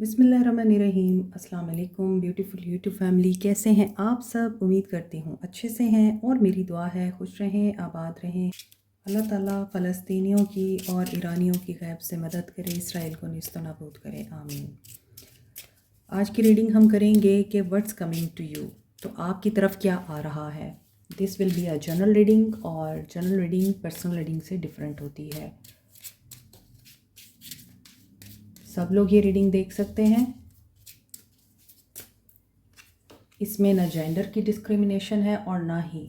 बिस्मिल्लाहिर्रहमानिर्रहीम। अस्सलाम वालेकुम ब्यूटीफुल यूट्यूब फैमिली, कैसे हैं आप सब? उम्मीद करती हूँ अच्छे से हैं और मेरी दुआ है खुश रहें, आबाद रहें। अल्लाह ताला फ़लस्तीनियों की और ईरानियों की गैब से मदद करे, इसराइल को निस्तो नाबूद करे, आमीन। आज की रीडिंग हम करेंगे कि व्हाट्स कमिंग टू यू, तो आपकी तरफ क्या आ रहा है। This will be a general reading और जनरल रीडिंग पर्सनल रीडिंग से डिफरेंट होती है। सब लोग ये रीडिंग देख सकते हैं। इसमें ना जेंडर की डिस्क्रिमिनेशन है और ना ही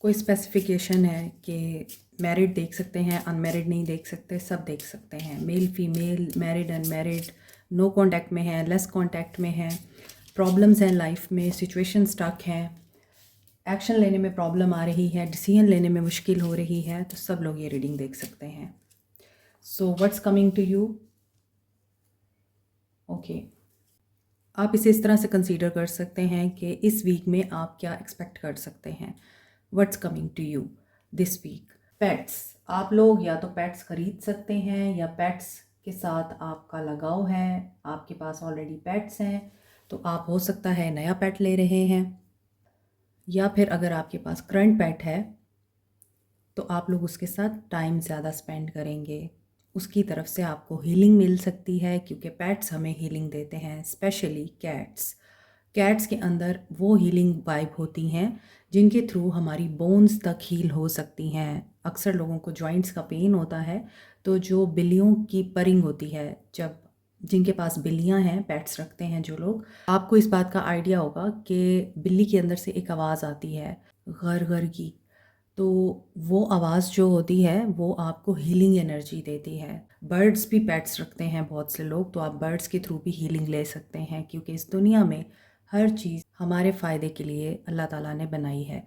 कोई स्पेसिफिकेशन है कि मैरिड देख सकते हैं, अनमैरिड नहीं देख सकते, सब देख सकते हैं। Male female, married unmarried, no contact में है, लेस कांटेक्ट में है, प्रॉब्लम्स हैं लाइफ में, सिचुएशन स्टक हैं, एक्शन लेने में प्रॉब्लम आ रही है, डिसीजन लेने में मुश्किल हो रही है, तो सब लोग ये रीडिंग देख सकते हैं। So what's coming to you. Okay, आप इसे इस तरह से कंसीडर कर सकते हैं कि इस वीक में आप क्या एक्सपेक्ट कर सकते हैं। What's coming to you this week. Pets, आप लोग या तो पेट्स खरीद सकते हैं या पेट्स के साथ आपका लगाव है, आपके पास ऑलरेडी पेट्स हैं तो आप हो सकता है नया पेट ले रहे हैं, या फिर अगर आपके पास करंट पेट है तो आप लोग उसके साथ टाइम ज़्यादा स्पेंड करेंगे। उसकी तरफ से आपको हीलिंग मिल सकती है क्योंकि पेट्स हमें हीलिंग देते हैं, स्पेशली कैट्स। कैट्स के अंदर वो हीलिंग वाइब होती हैं जिनके थ्रू हमारी बोन्स तक हील हो सकती हैं। अक्सर लोगों को जॉइंट्स का पेन होता है, तो जो बिल्लियों की परिंग होती है, जब जिनके पास बिल्लियां हैं, पेट्स रखते हैं जो लोग, आपको इस बात का आइडिया होगा कि बिल्ली के अंदर से एक आवाज़ आती है घर घर की, तो वो आवाज़ जो होती है वो आपको हीलिंग एनर्जी देती है। बर्ड्स भी पेट्स रखते हैं बहुत से लोग, तो आप बर्ड्स के थ्रू भी हीलिंग ले सकते हैं क्योंकि इस दुनिया में हर चीज़ हमारे फ़ायदे के लिए अल्लाह ताला ने बनाई है।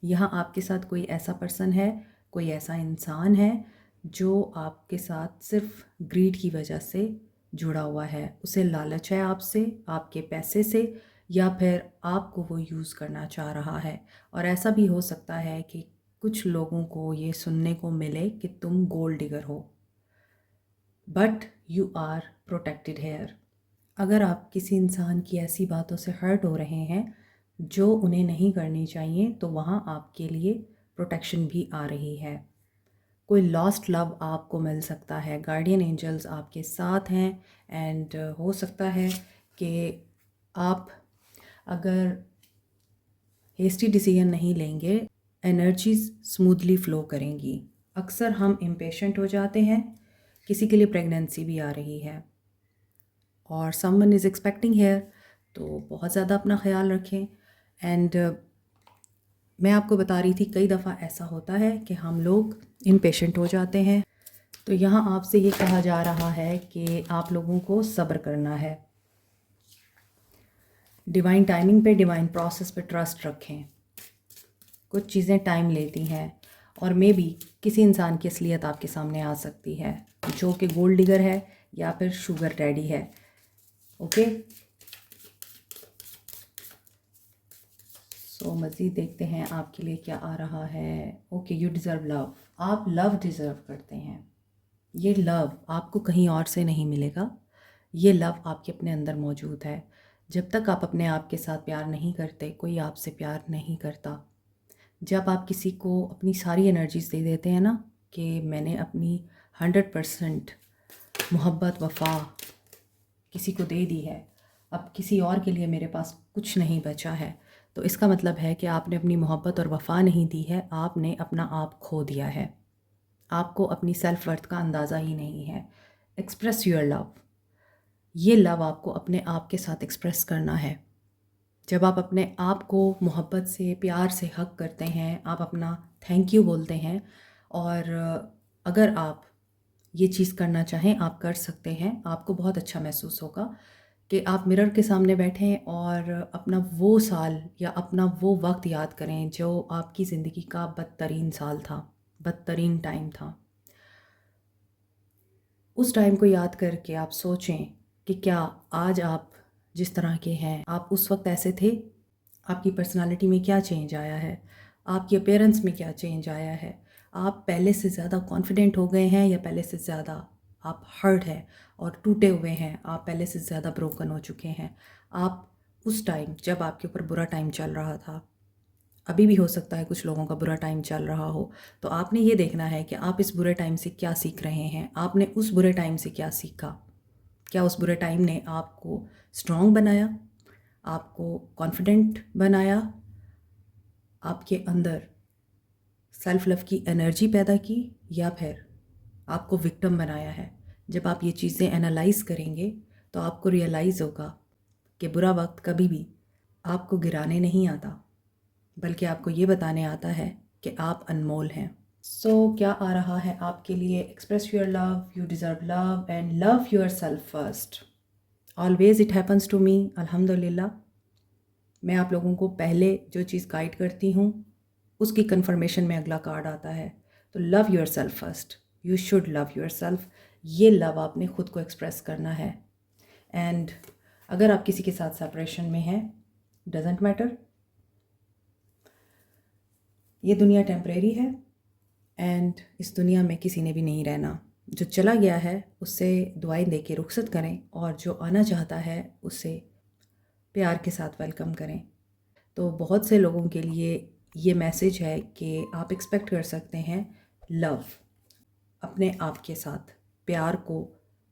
यहाँ आपके साथ कोई ऐसा पर्सन है, कोई ऐसा इंसान है जो आपके साथ सिर्फ ग्रीड की वजह से जुड़ा हुआ है। उसे लालच है आपसे, आपके पैसे से, या फिर आपको वो यूज़ करना चाह रहा है। और ऐसा भी हो सकता है कि कुछ लोगों को ये सुनने को मिले कि तुम गोल्ड डिगर हो, but you are protected here. अगर आप किसी इंसान की ऐसी बातों से हर्ट हो रहे हैं जो उन्हें नहीं करनी चाहिए, तो वहाँ आपके लिए प्रोटेक्शन भी आ रही है। कोई लॉस्ट लव आपको मिल सकता है, गार्डियन एंजल्स आपके साथ हैं, एंड हो सकता है कि आप अगर हेस्टी डिसीजन नहीं लेंगे, एनर्जीज स्मूथली फ़्लो करेंगी। अक्सर हम इम्पेशेंट हो जाते हैं, किसी के लिए प्रेगनेंसी भी आ रही है और समवन इज़ एक्सपेक्टिंग हेयर, तो बहुत ज़्यादा अपना ख्याल रखें। एंड मैं आपको बता रही थी कई दफ़ा ऐसा होता है कि हम लोग इम्पेशेंट हो जाते हैं, तो यहाँ आपसे ये कहा जा रहा है कि आप लोगों को सब्र करना है, डिवाइन टाइमिंग पे, डिवाइन प्रोसेस पे ट्रस्ट रखें। कुछ चीज़ें टाइम लेती हैं और मे बी किसी इंसान की असलियत आपके सामने आ सकती है जो कि गोल्ड डिगर है या फिर शुगर डैडी है। ओके, सो मज़ीद देखते हैं आपके लिए क्या आ रहा है। ओके, यू डिज़र्व लव, आप लव डिज़र्व करते हैं। ये लव आपको कहीं और से नहीं मिलेगा, ये लव आपके अपने अंदर मौजूद है। जब तक आप अपने आप के साथ प्यार नहीं करते, कोई आपसे प्यार नहीं करता। जब आप किसी को अपनी सारी एनर्जीज दे देते हैं ना, कि मैंने अपनी 100% मोहब्बत वफ़ा किसी को दे दी है, अब किसी और के लिए मेरे पास कुछ नहीं बचा है, तो इसका मतलब है कि आपने अपनी मोहब्बत और वफ़ा नहीं दी है, आपने अपना आप खो दिया है। आपको अपनी सेल्फ वर्थ का अंदाज़ा ही नहीं है। एक्सप्रेस योर लव, ये लव आपको अपने आप के साथ एक्सप्रेस करना है। जब आप अपने आप को मोहब्बत से, प्यार से हग करते हैं, आप अपना थैंक यू बोलते हैं, और अगर आप ये चीज़ करना चाहें आप कर सकते हैं। आपको बहुत अच्छा महसूस होगा कि आप मिरर के सामने बैठें और अपना वो साल या अपना वो वक्त याद करें जो आपकी ज़िंदगी का बदतरीन साल था, बदतरीन टाइम था। उस टाइम को याद करके आप सोचें कि क्या आज आप जिस तरह के हैं, आप उस वक्त ऐसे थे? आपकी पर्सनालिटी में क्या चेंज आया है? आपकी अपीयरेंस में क्या चेंज आया है? आप पहले से ज़्यादा कॉन्फिडेंट हो गए हैं या पहले से ज़्यादा आप हर्ट हैं और टूटे हुए हैं, आप पहले से ज़्यादा ब्रोकन हो चुके हैं। आप उस टाइम जब आपके ऊपर बुरा टाइम चल रहा था, अभी भी हो सकता है कुछ लोगों का बुरा टाइम चल रहा हो, तो आपने ये देखना है कि आप इस बुरे टाइम से क्या सीख रहे हैं। आपने उस बुरे टाइम से क्या सीखा? क्या उस बुरे टाइम ने आपको स्ट्रॉन्ग बनाया, आपको कॉन्फिडेंट बनाया, आपके अंदर सेल्फ लव की एनर्जी पैदा की, या फिर आपको विक्टिम बनाया है? जब आप ये चीज़ें एनालाइज करेंगे तो आपको रियलाइज़ होगा कि बुरा वक्त कभी भी आपको गिराने नहीं आता, बल्कि आपको ये बताने आता है कि आप अनमोल हैं। सो क्या आ रहा है आपके लिए? Express your love, you deserve love and love yourself first. Always it happens to me, अल्हम्दुलिल्लाह। मैं आप लोगों को पहले जो चीज़ गाइड करती हूँ उसकी कंफर्मेशन में अगला कार्ड आता है। तो love yourself first, you should love your self. ये लव आपने ख़ुद को एक्सप्रेस करना है। एंड अगर आप किसी के साथ सेपरेशन में हैं, डजेंट मैटर, ये दुनिया टेम्परेरी है एंड इस दुनिया में किसी ने भी नहीं रहना। जो चला गया है उससे दुआएं दे के रुखसत करें, और जो आना चाहता है उसे प्यार के साथ वेलकम करें। तो बहुत से लोगों के लिए ये मैसेज है कि आप एक्सपेक्ट कर सकते हैं लव, अपने आप के साथ प्यार को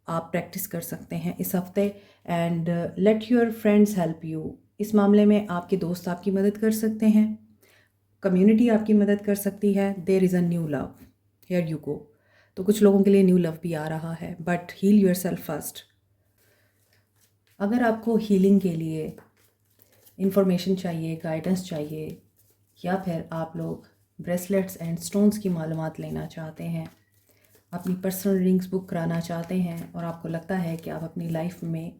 आप प्रैक्टिस कर सकते हैं इस हफ्ते। And let your friends help you. इस मामले में आपके दोस्त आपकी मदद कर सकते हैं, कम्युनिटी आपकी मदद कर सकती है। There is a new love, here you go. तो कुछ लोगों के लिए न्यू लव भी आ रहा है, but heal yourself first. अगर आपको हीलिंग के लिए इंफॉर्मेशन चाहिए, गाइडेंस चाहिए, या फिर आप लोग ब्रेसलेट्स एंड स्टोन्स की मालूमात लेना चाहते हैं, अपनी पर्सनल रिंग्स बुक कराना चाहते हैं, और आपको लगता है कि आप अपनी लाइफ में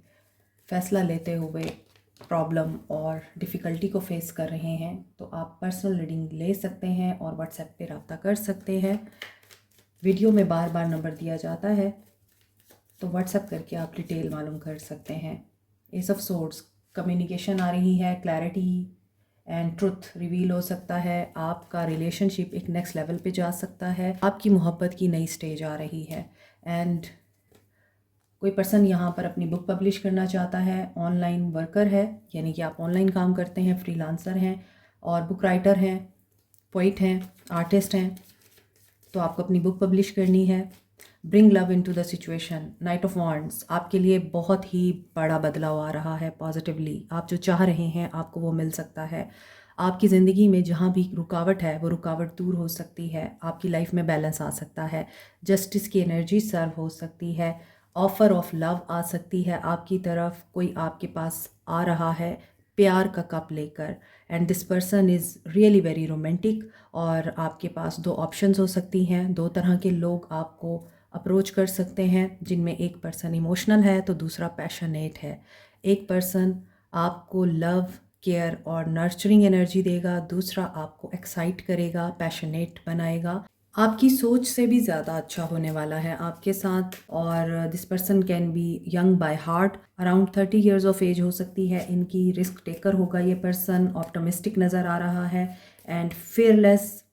फ़ैसला लेते हुए प्रॉब्लम और डिफ़िकल्टी को फेस कर रहे हैं, तो आप पर्सनल रीडिंग ले सकते हैं और व्हाट्सएप पे रब्ता कर सकते हैं। वीडियो में बार बार नंबर दिया जाता है, तो व्हाट्सएप करके आप डिटेल मालूम कर सकते हैं। एस ऑफ सोर्ड्स, कम्युनिकेशन आ रही है, क्लैरिटी एंड ट्रुथ रिवील हो सकता है। आपका रिलेशनशिप एक नेक्स्ट लेवल पे जा सकता है, आपकी मोहब्बत की नई स्टेज आ रही है। एंड कोई पर्सन यहाँ पर अपनी बुक पब्लिश करना चाहता है, ऑनलाइन वर्कर है, यानी कि आप ऑनलाइन काम करते हैं, फ्रीलांसर हैं और बुक राइटर हैं, पोइट हैं, आर्टिस्ट हैं, तो आपको अपनी बुक पब्लिश करनी है। Bring love into the situation, night of wands, आपके लिए बहुत ही बड़ा बदलाव आ रहा है पॉजिटिवली। आप जो चाह रहे हैं आपको वो मिल सकता है। आपकी ज़िंदगी में जहाँ भी रुकावट है वो रुकावट दूर हो सकती है, आपकी लाइफ में बैलेंस आ सकता है, जस्टिस की एनर्जी सर्व हो सकती है, ऑफ़र ऑफ लव आ सकती है आपकी तरफ। कोई आपके पास आ रहा है प्यार का कप लेकर, and this person is really very romantic. और आपके पास दो ऑप्शंस हो सकती हैं, दो तरह के लोग आपको अप्रोच कर सकते हैं, जिनमें एक पर्सन इमोशनल है तो दूसरा पैशनेट है। एक पर्सन आपको लव, केयर और नर्चरिंग एनर्जी देगा, दूसरा आपको एक्साइट करेगा, पैशनेट बनाएगा। आपकी सोच से भी ज़्यादा अच्छा होने वाला है आपके साथ। और this person can be young by heart, around 30 years of age हो सकती है इनकी। रिस्क टेकर होगा ये पर्सन, ऑप्टिमिस्टिक नज़र आ रहा है एंड फियरलेस,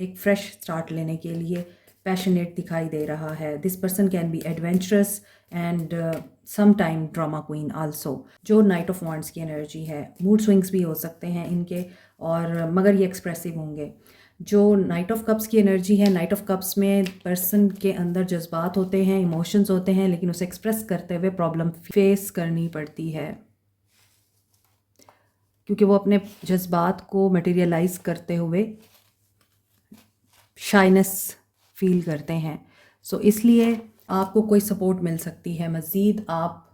एक फ्रेश स्टार्ट लेने के लिए पैशनेट दिखाई दे रहा है। This person can be adventurous and some time drama queen also. जो नाइट ऑफ वॉन्ड्स की एनर्जी है, मूड स्विंग्स भी हो सकते हैं इनके, और मगर ये एक्सप्रेसिव होंगे। जो नाइट ऑफ कप्स की एनर्जी है, नाइट ऑफ कप्स में पर्सन के अंदर जज्बात होते हैं, इमोशंस होते हैं, लेकिन उसे एक्सप्रेस करते हुए प्रॉब्लम फेस करनी पड़ती है, क्योंकि वो अपने जज्बात को मटेरियलाइज करते हुए शाइनेस फील करते हैं। सो इसलिए आपको कोई सपोर्ट मिल सकती है मज़ीद। आप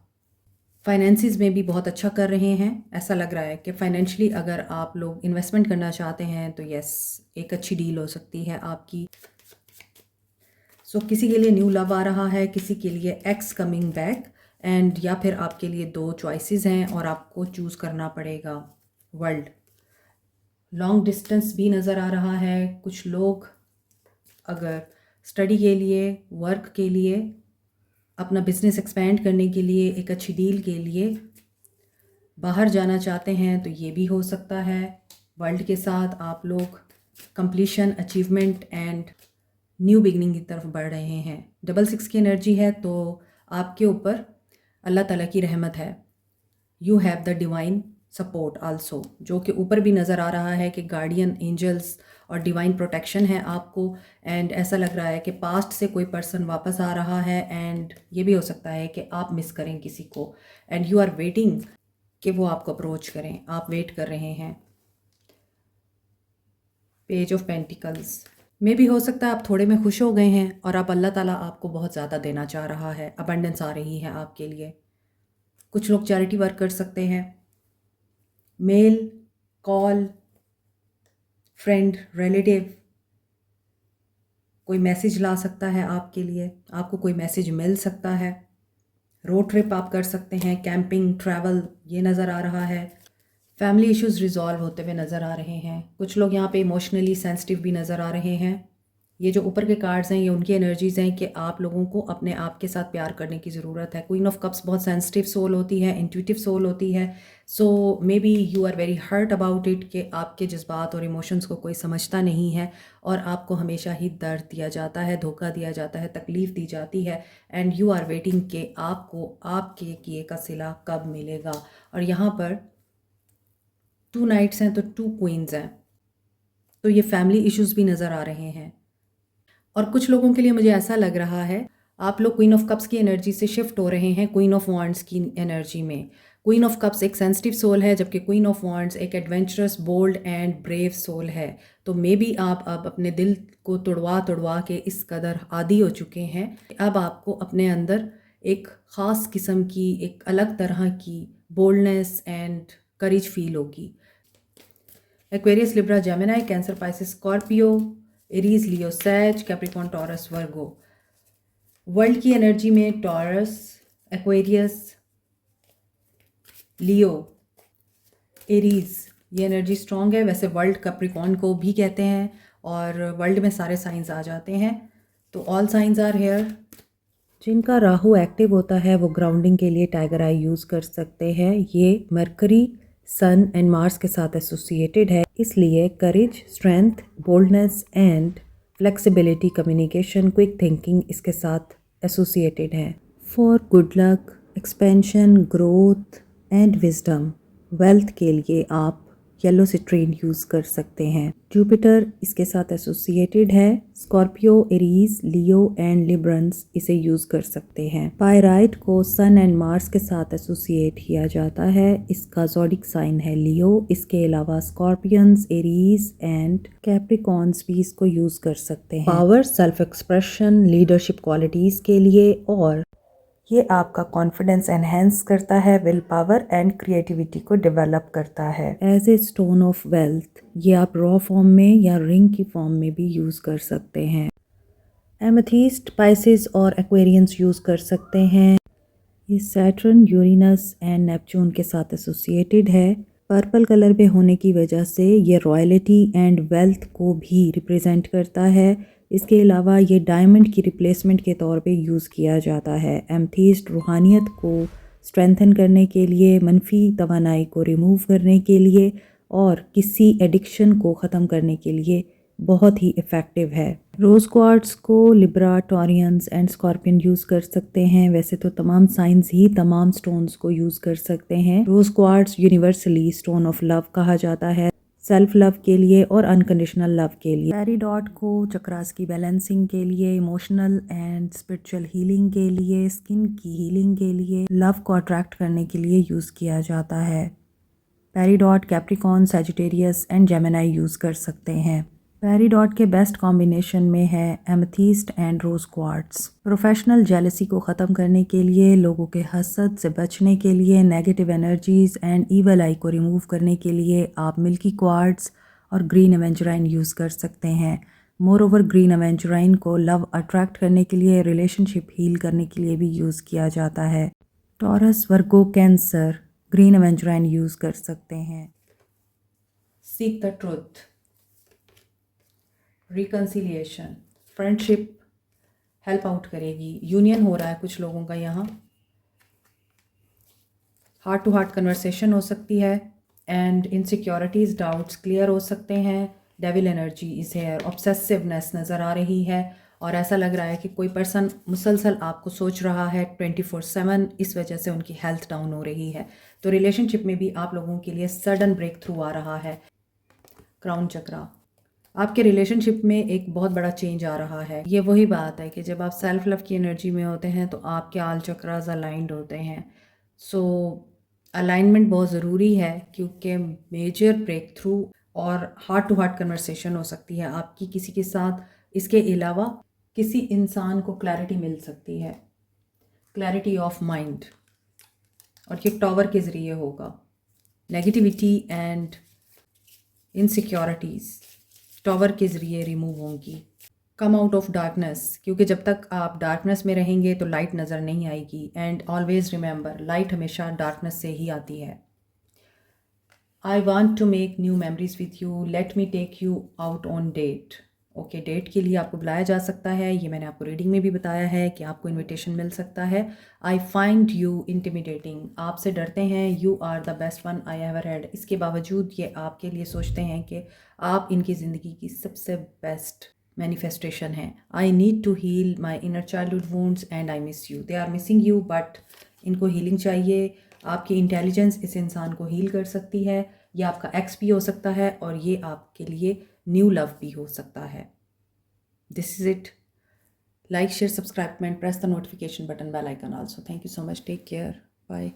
फाइनेंसिस में भी बहुत अच्छा कर रहे हैं, ऐसा लग रहा है कि फाइनेंशियली अगर आप लोग इन्वेस्टमेंट करना चाहते हैं तो यस, एक अच्छी डील हो सकती है आपकी। सो किसी के लिए न्यू लव आ रहा है, किसी के लिए एक्स कमिंग बैक, एंड या फिर आपके लिए दो चॉइसेस हैं और आपको चूज़ करना पड़ेगा। वर्ल्ड लॉन्ग डिस्टेंस भी नज़र आ रहा है। कुछ लोग अगर स्टडी के लिए, वर्क के लिए, अपना बिजनेस एक्सपेंड करने के लिए, एक अच्छी डील के लिए बाहर जाना चाहते हैं तो ये भी हो सकता है। वर्ल्ड के साथ आप लोग completion, achievement and new beginning की तरफ बढ़ रहे हैं। डबल 6 की एनर्जी है तो आपके ऊपर अल्लाह ताला की रहमत है। You have the divine support also, जो कि ऊपर भी नज़र आ रहा है कि गार्डियन एंजल्स और डिवाइन प्रोटेक्शन है आपको। एंड ऐसा लग रहा है कि पास्ट से कोई पर्सन वापस आ रहा है एंड ये भी हो सकता है कि आप मिस करें किसी को एंड यू आर वेटिंग कि वो आपको अप्रोच करें, आप वेट कर रहे हैं। पेज ऑफ पेंटिकल्स में भी हो सकता है आप थोड़े में खुश हो गए हैं और अब अल्लाह ताला आपको बहुत ज़्यादा देना चाह रहा है, अबंडेंस आ रही है आपके लिए। कुछ लोग चैरिटी वर्क कर सकते हैं। मेल कॉल फ्रेंड रिलेटिव कोई मैसेज ला सकता है आपके लिए, आपको कोई मैसेज मिल सकता है। रोड ट्रिप आप कर सकते हैं, कैंपिंग ट्रैवल ये नज़र आ रहा है। फैमिली इश्यूज रिजॉल्व होते हुए नज़र आ रहे हैं। कुछ लोग यहाँ पे इमोशनली सेंसिटिव भी नज़र आ रहे हैं। ये जो ऊपर के कार्ड्स हैं ये उनकी एनर्जीज़ हैं कि आप लोगों को अपने आप के साथ प्यार करने की ज़रूरत है। क्वीन ऑफ कप्स बहुत सेंसिटिव सोल होती है, इंट्यूटिव सोल होती है। So may be you are very hurt about it कि आपके जज्बात और इमोशंस को कोई समझता नहीं है और आपको हमेशा ही दर्द दिया जाता है, धोखा दिया जाता है, तकलीफ़ दी जाती है एंड यू आर वेटिंग कि आपको आपके किए का सिला कब मिलेगा। और यहाँ पर 2 नाइट्स हैं तो 2 क्वींस हैं, तो ये फैमिली इश्यूज़ भी नज़र आ रहे हैं। और कुछ लोगों के लिए मुझे ऐसा लग रहा है आप लोग क्वीन ऑफ कप्स की एनर्जी से शिफ्ट हो रहे हैं क्वीन ऑफ वांड्स की एनर्जी में। क्वीन ऑफ कप्स एक सेंसिटिव सोल है जबकि क्वीन ऑफ वांड्स एक adventurous bold and brave soul है। तो मे बी आप अब अपने दिल को तुड़वा तुड़वा के इस कदर आदी हो चुके हैं, अब आपको अपने अंदर एक ख़ास किस्म की, एक अलग तरह की बोल्डनेस एंड करेज फील होगी। Aquarius, Libra, Gemini, Cancer, Pisces, Scorpio, Aries, Leo, Sag, Capricorn, Taurus, Virgo. World की एनर्जी में टॉरस, एक्वेरियस, लियो, एरीज ये एनर्जी स्ट्रॉन्ग है। वैसे वर्ल्ड कैप्रिकॉर्न को भी कहते हैं और वर्ल्ड में सारे साइंस आ जाते हैं, तो ऑल साइंस आर हेयर। जिनका राहु एक्टिव होता है वो ग्राउंडिंग के लिए टाइगर आई यूज़ कर सकते हैं। ये मरकरी, सन एंड मार्स के साथ एसोसिएटेड है, इसलिए courage, strength, boldness and flexibility, communication, quick thinking इसके साथ एसोसिएटेड है। For good luck, expansion, growth and wisdom, wealth के लिए आप येलो सिट्रीन यूज़ कर सकते हैं। जुपिटर इसके साथ एसोसिएटेड है। Scorpio, Aries, Leo and Librans इसे यूज़ कर सकते हैं। पायराइट को सन एंड मार्स के साथ एसोसिएट किया जाता है, इसका ज़ोडिक साइन है लियो। इसके अलावा स्कॉर्पियंस, एरीज एंड कैप्रिकॉर्न्स भी इसको यूज़ कर सकते हैं। Power, self expression, leadership qualities के लिए, और ये आपका कॉन्फिडेंस एनहेंस करता है, विल पावर एंड क्रिएटिविटी को डेवलप करता है। As a stone of wealth ये आप रॉ फॉर्म में या रिंग की फॉर्म में भी यूज़ कर सकते हैं। एमेथिस्ट, पाइसिस और एक्वेरियंस यूज़ कर सकते हैं। ये सैटर्न, यूरेनस एंड नेपच्यून के साथ एसोसिएटेड है। पर्पल कलर में होने की वजह से ये रॉयल्टी एंड वेल्थ को भी रिप्रेजेंट करता है। इसके अलावा ये डायमंड की रिप्लेसमेंट के तौर पे यूज़ किया जाता है। एमेथिस्ट रूहानियत को स्ट्रेंथन करने के लिए, मनफी तवानाई को रिमूव करने के लिए और किसी एडिक्शन को ख़त्म करने के लिए बहुत ही इफ़ेक्टिव है। रोज़ क्वार्ट्स को Libra, Taureans and scorpion use कर सकते हैं। वैसे तो तमाम साइंस ही तमाम स्टोन्स को यूज़ कर सकते हैं। Rose quartz universally stone of love कहा जाता है, सेल्फ लव के लिए और अनकंडीशनल लव के लिए। पेरिडॉट को चक्रास की बैलेंसिंग के लिए, इमोशनल एंड स्पिरिचुअल हीलिंग के लिए, स्किन की हीलिंग के लिए, लव को अट्रैक्ट करने के लिए यूज़ किया जाता है। Peridot Capricorn, Sagittarius and Gemini use कर सकते हैं। पेरिडॉट के बेस्ट कॉम्बिनेशन में है amethyst and rose quartz. Professional jealousy को ख़त्म करने के लिए, लोगों के हसद से बचने के लिए, नेगेटिव एनर्जीज एंड ईवल आई को रिमूव करने के लिए आप मिल्की क्वार्ट्स और ग्रीन एवेंचुराइन यूज़ कर सकते हैं। मोर ओवर ग्रीन एवेंचुराइन को लव अट्रैक्ट करने के लिए, रिलेशनशिप हील करने के लिए भी यूज़ किया जाता है। टॉरस, वर्गो, कैंसर ग्रीन एवेंचुराइन यूज़ कर सकते हैं। Seek the truth, reconciliation, friendship help out करेगी। यूनियन हो रहा है कुछ लोगों का यहाँ, हार्ट टू हार्ट कन्वर्सेशन हो सकती है एंड इनसिक्योरिटीज़, डाउट्स क्लियर हो सकते हैं। डेविल एनर्जी इज हेयर, ऑब्सेसिवनेस नज़र आ रही है और ऐसा लग रहा है कि कोई पर्सन मुसलसल आपको सोच रहा है 24/7, इस वजह से उनकी हेल्थ डाउन हो रही है। तो रिलेशनशिप में भी आप लोगों के लिए सडन ब्रेक थ्रू आ रहा है। क्राउन चक्रा, आपके रिलेशनशिप में एक बहुत बड़ा चेंज आ रहा है। ये वही बात है कि जब आप सेल्फ लव की एनर्जी में होते हैं तो आपके आल चक्रास अलाइंड होते हैं। सो अलाइनमेंट बहुत ज़रूरी है, क्योंकि मेजर ब्रेक थ्रू और हार्ट टू हार्ट कन्वर्सेशन हो सकती है आपकी किसी के साथ। इसके अलावा किसी इंसान को क्लैरिटी मिल सकती है, क्लैरिटी ऑफ माइंड, और ये टॉवर के ज़रिए होगा। नेगेटिविटी एंड इनसिक्योरिटीज़ टॉवर के ज़रिए रिमूव होंगी। कम आउट ऑफ डार्कनेस, क्योंकि जब तक आप डार्कनेस में रहेंगे तो लाइट नज़र नहीं आएगी। एंड ऑलवेज रिमेंबर, लाइट हमेशा डार्कनेस से ही आती है। I want to make new memories with you, let me take you out on date. Okay, date के लिए आपको बुलाया जा सकता है। ये मैंने आपको रीडिंग में भी बताया है कि आपको इनविटेशन मिल सकता है। आई फाइंड यू इंटिमिडेटिंग, आपसे डरते हैं। You are the best one I ever had, इसके बावजूद ये आपके लिए सोचते हैं कि आप इनकी ज़िंदगी की सबसे बेस्ट मैनिफेस्टेशन है। I need to heal my inner childhood wounds and I miss you. They are missing you, but इनको हीलिंग चाहिए। आपकी इंटेलिजेंस इस इंसान को हील कर सकती है। ये आपका एक्स भी हो सकता है और ये आपके लिए न्यू लव भी हो सकता है। This is it. Like, share, subscribe, and press the notification button, bell icon also. Thank you so much. Take care. Bye.